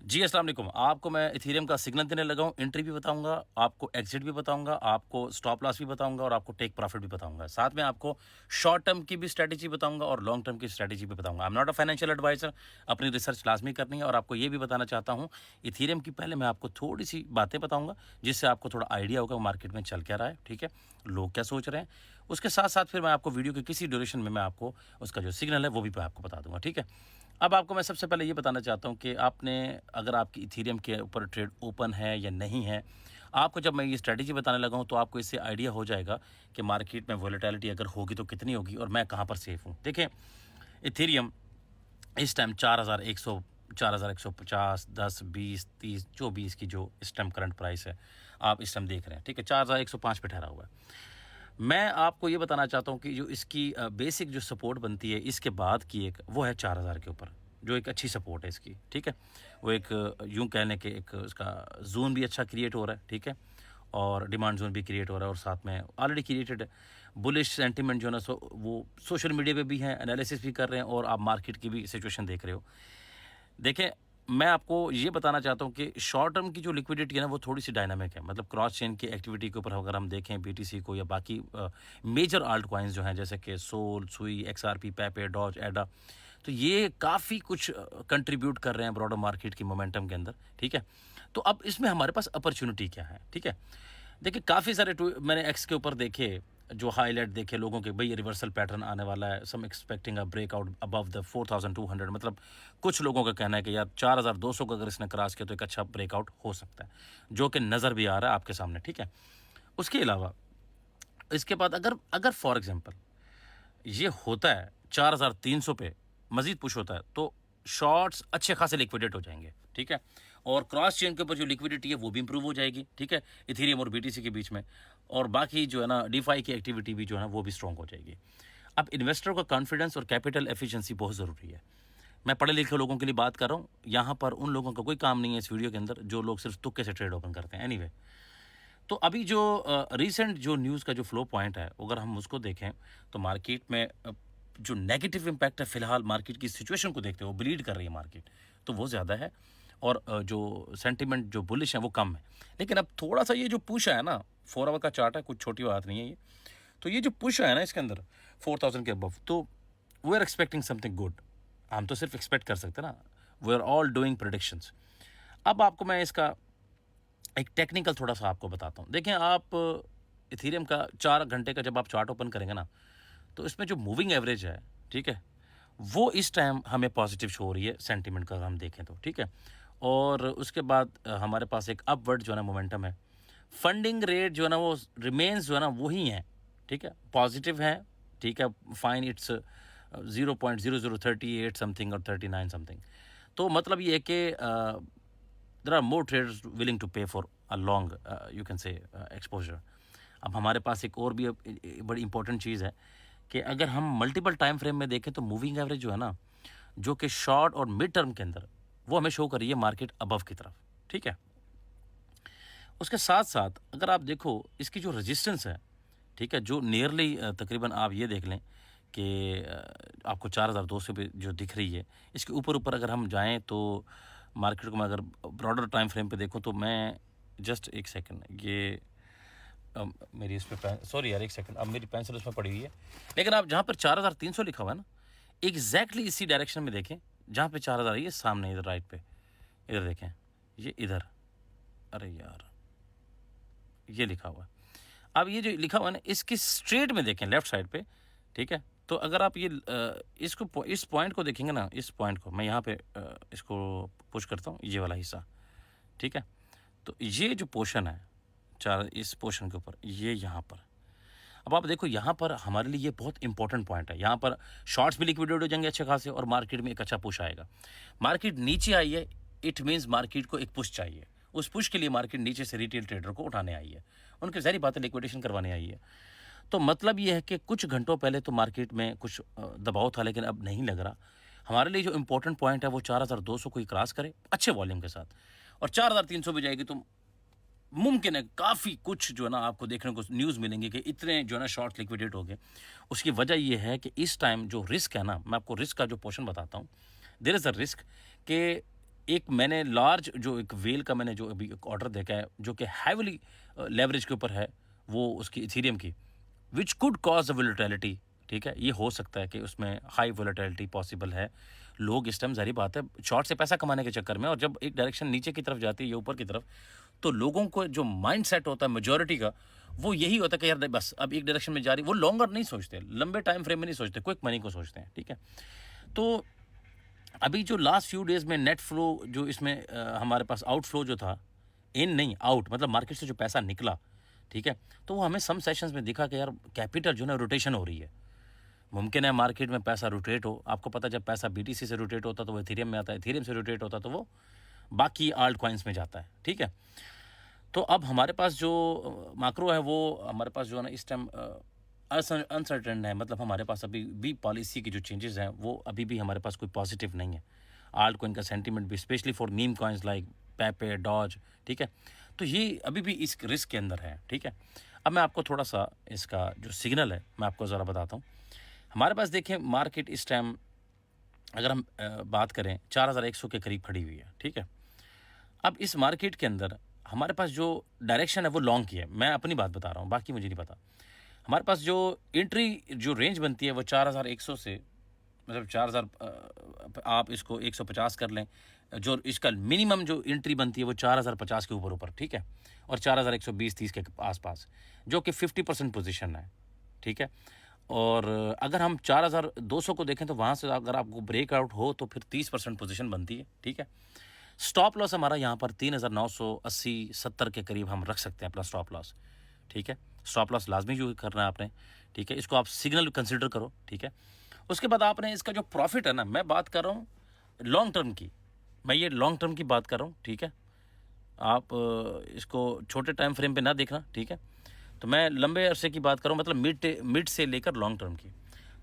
जी, अस्सलाम वालेकुम। आपको मैं इथेरियम का सिग्नल देने लगा हूँ, एंट्री भी बताऊँगा, आपको एग्ज़िट भी बताऊँगा, आपको स्टॉप लॉस भी बताऊँगा और आपको टेक प्रॉफ़िट भी बताऊँगा। साथ में आपको शॉर्ट टर्म की भी स्ट्रैटेजी बताऊँगा और लॉन्ग टर्म की स्ट्रैटेजी भी बताऊँगा। I am not a financial advisor, अपनी रिसर्च लाज़मी करनी है और आपको ये भी बताना चाहता हूँ, इथेरियम की पहले मैं आपको थोड़ी-सी बातें बताऊँगा, जिससे आपको थोड़ा आइडिया होगा मार्केट में चल क्या रहा है, ठीक है? लोग क्या सोच रहे हैं। उसके साथ-साथ फिर मैं आपको वीडियो के किसी ड्यूरेशन में मैं आपको उसका जो सिग्नल है, वो भी मैं आपको बता दूँगा, ठीक है? अब आपको मैं सबसे पहले ये बताना चाहता हूँ कि आपने अगर आपकी इथेरियम के ऊपर ट्रेड ओपन है या नहीं है, आपको जब मैं ये स्ट्रैटेजी बताने लगा हूँ तो आपको इससे आइडिया हो जाएगा कि मार्केट में वोलेटिलिटी अगर होगी तो कितनी होगी और मैं कहाँ पर सेफ हूँ। देखें, इथेरियम इस टाइम 4100 4150 10 20 30 जो भी इसकी जो इस टाइम करंट प्राइस है, आप इस टाइम देख रहे हैं, ठीक है? 4105 पे ठहरा हुआ है। मैं आपको ये बताना चाहता हूँ कि जो इसकी बेसिक जो सपोर्ट बनती है इसके बाद की एक वो है 4000 के ऊपर, जो एक अच्छी सपोर्ट है इसकी, ठीक है? वो एक यूँ कह लें कि एक उसका ज़ोन भी अच्छा क्रिएट हो रहा है, ठीक है? और डिमांड ज़ोन भी क्रिएट हो रहा है और साथ में ऑलरेडी क्रिएटेड है। बुलिश सेंटिमेंट जो है ना वो सोशल मीडिया पे भी है, एनालिसिस भी कर रहे हैं और आप मार्केट की भी सिचुएशन देख रहे हो। देखिए, मैं आपको ये बताना चाहता हूँ कि शॉर्ट टर्म की जो लिक्विडिटी है ना, वो थोड़ी-सी डायनामिक है। मतलब क्रॉस चेन की एक्टिविटी के ऊपर अगर हम देखें बीटीसी को या बाकी मेजर आल्ट कॉइन्स जो हैं, जैसे कि सोल, सुई, एक्सआरपी, पेपे, डॉज, एडा, तो ये काफ़ी कुछ कंट्रीब्यूट कर रहे हैं ब्रॉडर मार्केट की मोमेंटम के अंदर, ठीक है? तो अब इसमें हमारे पास अपॉर्च्युनिटी क्या है, ठीक है? देखिए, काफ़ी सारे मैंने एक्स के ऊपर देखे, जो हाईलाइट देखे लोगों के, भई ये रिवर्सल पैटर्न आने वाला है, some expecting a breakout above the 4200, मतलब कुछ लोगों का कहना है कि यार 4200 को अगर इसने क्रॉस किया तो एक अच्छा ब्रेकआउट हो सकता है, जो कि नज़र भी आ रहा है आपके सामने, ठीक है? उसके अलावा इसके बाद अगर अगर फॉर एग्ज़ाम्पल ये होता है 4300 पे मज़ीद पुश होता है, तो शॉर्ट्स अच्छे खासे लिक्विडेट हो जाएँगे, ठीक है? और क्रॉस चेन के ऊपर जो लिक्विडिटी है वो भी इंप्रूव हो जाएगी, ठीक है? इथेरियम और बीटीसी के बीच में, और बाकी जो है ना डीफाई की एक्टिविटी भी जो है ना वो भी स्ट्रॉन्ग हो जाएगी। अब इन्वेस्टर का कॉन्फिडेंस और कैपिटल एफिशिएंसी बहुत ज़रूरी है। मैं पढ़े लिखे लोगों के लिए बात कर रहा हूँ, यहाँ पर उन लोगों का कोई काम नहीं है इस वीडियो के अंदर जो लोग सिर्फ तुक्के से ट्रेड ओपन करते हैं। एनीवे, तो अभी जो रीसेंट जो न्यूज़ का जो फ्लो पॉइंट है, अगर हम उसको देखें तो मार्केट में जो नेगेटिव इम्पैक्ट है फिलहाल मार्केट की सिचुएशन को देखते हुए ब्लीड कर रही है मार्केट, तो वो ज़्यादा है और जो सेंटिमेंट जो बुलिश है वो कम है। लेकिन अब थोड़ा सा ये जो पुश है ना, 4 आवर का चार्ट है, कुछ छोटी बात नहीं है ये। तो ये जो पुश है ना इसके अंदर 4000 के अबव, तो we are expecting something good. हम तो सिर्फ एक्सपेक्ट कर सकते हैं ना, we are all doing predictions. अब आपको मैं इसका एक टेक्निकल थोड़ा-सा आपको बताता हूँ। देखें, आप इथेरियम का 4 घंटे का जब आप चार्ट ओपन करेंगे ना, तो इसमें जो मूविंग एवरेज है, ठीक है? वो इस टाइम हमें पॉजिटिव शो हो रही है सेंटिमेंट का अगर हम देखें तो, ठीक है? और उसके बाद हमारे पास एक अपवर्ड जो है ना मोमेंटम है। फंडिंग रेट जो है ना वो रिमेन्स जो है ना वही है, ठीक है? पॉजिटिव है, ठीक है? फाइन, इट्स 0.0038 समथिंग और 39 समथिंग। तो मतलब ये है कि there are more traders willing to pay for a long you can say exposure. अब हमारे पास एक और भी बड़ी इंपॉर्टेंट चीज़ है कि अगर हम मल्टीपल टाइम फ्रेम में देखें तो मूविंग एवरेज जो है ना, जो कि शॉर्ट और मिड टर्म के अंदर, वो हमें शो कर रही है मार्केट अबव की तरफ, ठीक है? उसके साथ-साथ अगर आप देखो इसकी जो रेजिस्टेंस है, ठीक है? जो नियरली तकरीबन आप ये देख लें कि आपको 4200 पे जो दिख रही है, इसके ऊपर-ऊपर अगर हम जाएँ तो मार्केट को मैं अगर ब्रॉडर टाइम फ्रेम पे देखूँ तो मैं जस्ट एक सेकंड, ये मेरी इस पे सॉरी यार, एक सेकंड, अब मेरी पेंसिल उसमें पड़ी हुई है। लेकिन आप जहाँ पर 4300 लिखा हुआ है ना, एग्जैक्टली इसी डायरेक्शन में देखें जहाँ पे 4000 है, ये सामने इधर राइट पे, इधर देखें, ये इधर, अरे यार, ये लिखा हुआ है। अब ये जो लिखा हुआ है ना, इसकी स्ट्रेट में देखें लेफ्ट साइड पे, ठीक है? तो अगर आप ये इसको इस पॉइंट को देखेंगे ना, इस पॉइंट को मैं यहाँ पे इसको पुश करता हूँ, ये वाला हिस्सा, ठीक है? तो ये जो पोर्शन है, चार इस पोर्शन के ऊपर, ये यहाँ पर, अब आप देखो यहाँ पर हमारे लिए ये बहुत इंपॉर्टेंट पॉइंट है। यहाँ पर शॉर्ट्स भी लिक्विडेट हो जाएंगे अच्छे खासे और मार्केट में एक अच्छा पुश आएगा। मार्केट नीचे आई है, इट मीन्स मार्केट को एक पुश चाहिए। उस पुश के लिए मार्केट नीचे से रिटेल ट्रेडर को उठाने आई है, उनकी सारी बातें लिक्विडेशन करवाने आई है। तो मतलब ये है कि कुछ घंटों पहले तो मार्केट में कुछ दबाव था, लेकिन अब नहीं लग रहा। हमारे लिए जो इंपॉर्टेंट पॉइंट है वो 4200 को ही क्रॉस करे अच्छे वॉल्यूम के साथ, और 4300 भी जाएगी तो मुमकिन है काफ़ी कुछ जो है ना आपको देखने को न्यूज़ मिलेंगे कि इतने जो है ना शॉर्ट लिक्विडेट हो गए। उसकी वजह ये है कि इस टाइम जो रिस्क है ना, मैं आपको रिस्क का जो पोर्शन बताता हूँ। देयर इज़ अ रिस्क कि एक मैंने लार्ज जो एक वेल का मैंने जो अभी एक ऑर्डर देखा है जो कि हैविली लेवरेज के ऊपर है, वो उसकी इथीरियम की, which could cause the volatility. ठीक है, ये हो सकता है कि उसमें हाई वोलेटिलिटी पॉसिबल है। लोग इस टाइम ज़ाहिर बात है शॉर्ट से पैसा कमाने के चक्कर में, और जब एक डायरेक्शन नीचे की तरफ जाती है या ऊपर की तरफ, तो लोगों को जो माइंड सेट होता है मेजॉरिटी का, वो यही होता है कि यार बस अब एक डायरेक्शन में जा रही, वो लॉन्गर नहीं सोचते, लंबे टाइम फ्रेम में नहीं सोचते, क्विक मनी को सोचते हैं। ठीक है, तो अभी जो लास्ट फ्यू डेज में नेट फ्लो जो इसमें हमारे पास आउटफ्लो जो था, इन नहीं आउट, मतलब मार्केट से जो पैसा निकला, ठीक है, तो वो हमें सम सेशंस में दिखा कि यार कैपिटल जो है रोटेशन हो रही है। मुमकिन है मार्केट में पैसा रोटेट हो, आपको पता है जब पैसा बीटीसी से रोटेट होता तो वो इथेरियम में आता है, इथेरियम से रोटेट होता तो वो बाकी आल्ट कॉइन्स में जाता है। ठीक है, तो अब हमारे पास जो मैक्रो है वो हमारे पास जो है ना इस टाइम अनसर्टेन है, मतलब हमारे पास अभी भी पॉलिसी की जो चेंजेस हैं वो अभी भी हमारे पास कोई पॉजिटिव नहीं है। आल्ट कॉइन का सेंटीमेंट भी specially for meme coins like Pepe Doge, ठीक है, तो ये अभी भी इस रिस्क के अंदर है। ठीक है, अब मैं आपको थोड़ा सा इसका जो सिग्नल है मैं आपको ज़रा बताता हूँ। हमारे पास देखें मार्केट इस टाइम अगर हम बात करें 4100 के करीब खड़ी हुई है। ठीक है, अब इस मार्केट के अंदर हमारे पास जो डायरेक्शन है वो लॉन्ग की है, मैं अपनी बात बता रहा हूँ, बाकी मुझे नहीं पता। हमारे पास जो एंट्री जो रेंज बनती है वो 4100 से, मतलब 4000 आप इसको 150 कर लें, जो इसका मिनिमम जो एंट्री बनती है वो 4050 के ऊपर ऊपर। ठीक है, और 4120-30 के आसपास, जो कि 50% पोजीशन है। ठीक है, और अगर हम 4200 को देखें तो वहाँ से अगर आपको ब्रेकआउट हो तो फिर 30% पोजीशन बनती है। ठीक है, स्टॉप लॉस हमारा यहाँ पर 3980-70 के करीब हम रख सकते हैं अपना स्टॉप लॉस। ठीक है, स्टॉप लॉस लाजमी यूज करना है आपने। ठीक है, इसको आप सिग्नल कंसिडर करो। ठीक है, उसके बाद आपने इसका जो प्रॉफिट है ना, मैं बात कर रहा हूँ लॉन्ग टर्म की, मैं ये लॉन्ग टर्म की बात कर रहा हूँ। ठीक है, आप इसको छोटे टाइम फ्रेम पे ना देखना। ठीक है, तो मैं लंबे अरसे की बात कर रहा हूँ, मतलब मिड से लेकर लॉन्ग टर्म की।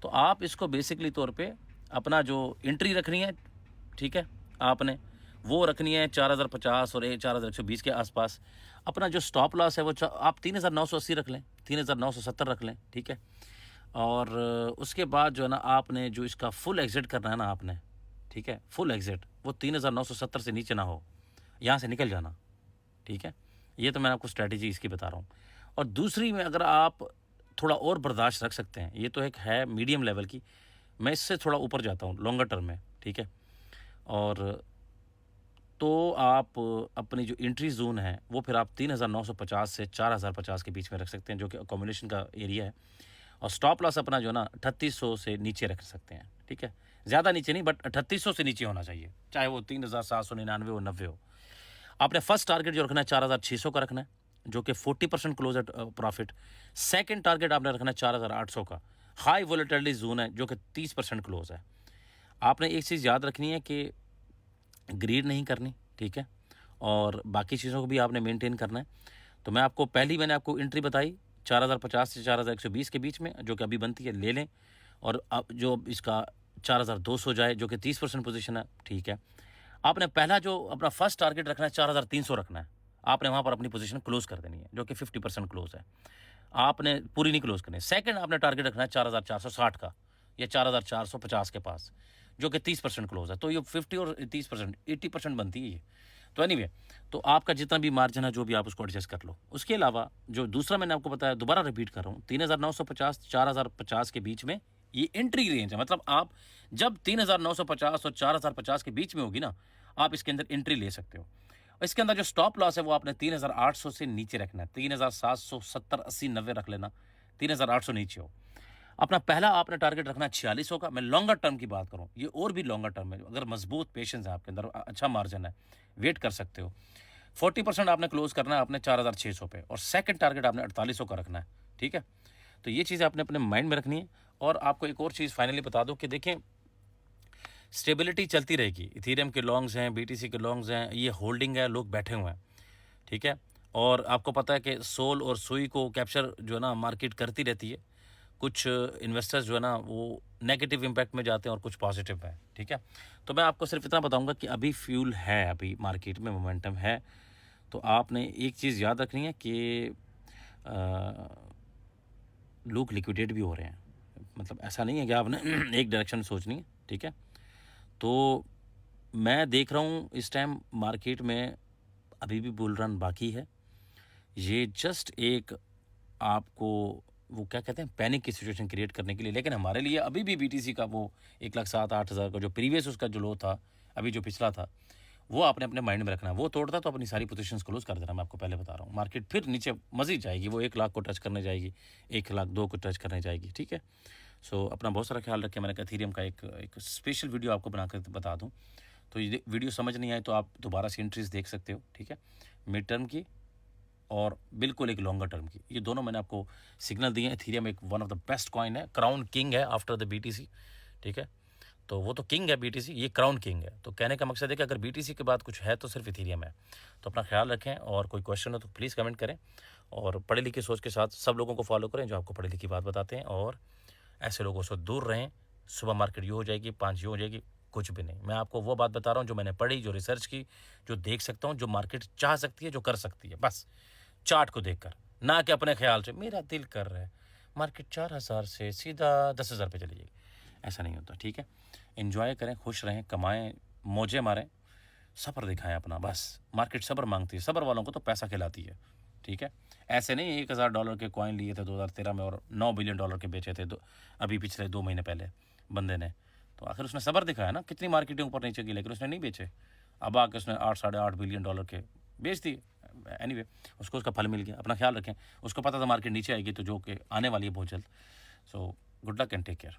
तो आप इसको बेसिकली तौर पे अपना जो एंट्री रखनी है, ठीक है, आपने वो रखनी है 4050 और 4120 के आसपास। अपना जो स्टॉप लॉस है वो आप 3980 रख लें, 3970 रख लें। ठीक है, और उसके बाद जो है ना आपने जो इसका फुल एग्जिट करना है ना आपने, ठीक है, फुल एग्जिट वो 3970 से नीचे ना हो, यहाँ से निकल जाना। ठीक है, ये तो मैं आपको स्ट्रैटेजी इसकी बता रहा हूँ। और दूसरी में अगर आप थोड़ा और बर्दाश्त रख सकते हैं, ये तो एक है मीडियम लेवल की, मैं इससे थोड़ा ऊपर जाता हूँ लॉन्गर टर्म में। ठीक है, और तो आप अपनी जो एंट्री जोन है वो फिर आप 3950 से 4050 के बीच में रख सकते हैं, जो कि अकोमोडेशन का एरिया है। और स्टॉप लॉस अपना जो ना 3800 से नीचे रख सकते हैं। ठीक है, ज़्यादा नीचे नहीं, बट 3800 से नीचे होना चाहिए, चाहे वो 3799 हो 90 हो। आपने फर्स्ट टारगेट जो रखना है 4600 का रखना है, जो कि 40% क्लोज है प्रॉफिट। सेकंड टारगेट आपने रखना है 4800 का, हाई वोलेटिलिटी जोन है, जो कि 30% क्लोज है। आपने एक चीज़ याद रखनी है कि ग्रीड नहीं करनी। ठीक है, और बाकी चीज़ों को भी आपने मेंटेन करना है। तो मैं आपको मैंने आपको एंट्री बताई 4050 से 4120 के बीच में, जो कि अभी बनती है, ले लें। और अब जो इसका 4200 जाए, जो कि 30% पोजीशन है। ठीक है, आपने पहला जो अपना फर्स्ट टारगेट रखना है 4300 रखना है, आपने वहाँ पर अपनी पोजीशन क्लोज कर देनी है, जो कि 50% क्लोज है, आपने पूरी नहीं क्लोज करनी। सेकंड आपने टारगेट रखना है 4460 का या 4450 के पास, जो कि 30% क्लोज है। तो ये 50 और 30% 80% बनती है ये। तो एनीवे, तो आपका जितना भी मार्जिन है जो भी आप उसको एडजस्ट कर लो। उसके अलावा जो दूसरा मैंने आपको बताया, दोबारा रिपीट कर रहा हूँ, 3950 4050 के बीच में ये एंट्री रेंज है। मतलब आप जब 3950 और 4050 के बीच में होगी ना, आप इसके अंदर एंट्री ले सकते हो। इसके अंदर जो स्टॉप लॉस है वो आपने 3800 से नीचे रखना है, 3770 80 90 रख लेना, 3800 नीचे हो। अपना पहला आपने टारगेट रखना है 4600 का। मैं लॉन्गर टर्म की बात करूं, ये और भी लॉन्गर टर्म है, अगर मजबूत पेशेंस है आपके अंदर, अच्छा मार्जिन है, वेट कर सकते हो। 40% आपने क्लोज करना है आपने 4600 पे, और सेकंड टारगेट आपने 4800 का रखना है। ठीक है, तो ये चीज़ें आपने अपने माइंड में रखनी है। और आपको एक और चीज़ फाइनली बता दो कि देखें, स्टेबिलिटी चलती रहेगी। इथेरियम के लॉन्ग्स हैं, बीटीसी के लॉन्ग्स हैं, ये होल्डिंग है, लोग बैठे हुए हैं। ठीक है, और आपको पता है कि सोल और सुई को कैप्चर जो है ना मार्केट करती रहती है। कुछ इन्वेस्टर्स जो है ना वो नेगेटिव इम्पैक्ट में जाते हैं और कुछ पॉजिटिव है। ठीक है, तो मैं आपको सिर्फ इतना बताऊंगा कि अभी फ्यूल है, अभी मार्केट में मोमेंटम है। तो आपने एक चीज़ याद रखनी है कि लोग लिक्विडेट भी हो रहे हैं, मतलब ऐसा नहीं है कि आपने एक डायरेक्शन में सोचनी है। ठीक है, तो मैं देख रहा हूँ इस टाइम मार्केट में अभी भी बुल रन बाकी है। ये जस्ट एक आपको वो क्या कहते हैं पैनिक की सिचुएशन क्रिएट करने के लिए, लेकिन हमारे लिए अभी भी बीटीसी का वो 1,07,000-8,000 का जो प्रीवियस उसका जो लो था, अभी जो पिछला था, वो आपने अपने माइंड में रखना है। वो तोड़ता तो अपनी सारी पोजीशंस क्लोज कर देना, मैं आपको पहले बता रहा हूँ। मार्केट फिर नीचे मज़ीद जाएगी, वो 1 लाख को टच करने जाएगी, 1,02,000 को टच करने जाएगी, ठीक है। सो अपना बहुत सारा ख्याल रखें। मैंने कहा इथेरियम का एक स्पेशल वीडियो आपको बनाकर बता दूँ। तो ये वीडियो समझ नहीं आए तो आप दोबारा से एंट्रीज देख सकते हो, ठीक है। मिड टर्म की और बिल्कुल एक लॉन्गर टर्म की, ये दोनों मैंने आपको सिग्नल दिए हैं। इथेरियम एक one of the best coin है, क्राउन किंग है आफ्टर द बीटीसी, ठीक है। तो वो तो किंग है बीटीसी, ये क्राउन किंग है। तो कहने का मकसद है कि अगर बीटीसी के बाद कुछ है तो सिर्फ इथेरियम है। तो अपना ख्याल रखें, और कोई क्वेश्चन हो तो प्लीज़ कमेंट करें, और पढ़े लिखे सोच के साथ सब लोगों को फॉलो करें जो आपको पढ़े लिखी बात बताते हैं, और ऐसे लोगों से दूर रहें। सुबह मार्केट यूँ हो जाएगी, 5 यूँ हो जाएगी, कुछ भी नहीं। मैं आपको वो बात बता रहा हूँ जो मैंने पढ़ी, जो रिसर्च की, जो देख सकता हूँ, जो मार्केट चाह सकती है, जो कर सकती है, बस चार्ट को देखकर, ना कि अपने ख्याल से मेरा दिल कर रहा है मार्केट 4,000 से सीधा 10,000 पे चली जाएगी। ऐसा नहीं होता, ठीक है। एंजॉय करें, खुश रहें, कमाएं, मौजें मारें, सब्र दिखाएं अपना, बस। मार्केट सब्र मांगती है, सब्र वालों को तो पैसा खिलाती है, ठीक है। ऐसे नहीं $1,000 के कॉइन लिए थे 2013 में और $9 बिलियन के बेचे थे अभी पिछले 2 महीने पहले बंदे ने। तो आखिर उसने सब्र दिखाया ना, कितनी मार्केटिंग ऊपर नीचे की, लेकिन उसने नहीं बेचे। अब आके उसने 8 $8.5 बिलियन के बेच दिए। एनीवे, उसको उसका फल मिल गया। अपना ख्याल रखें। उसको पता था मार्केट नीचे आएगी, तो जो कि आने वाली है बहुत जल्द। So good luck and take care.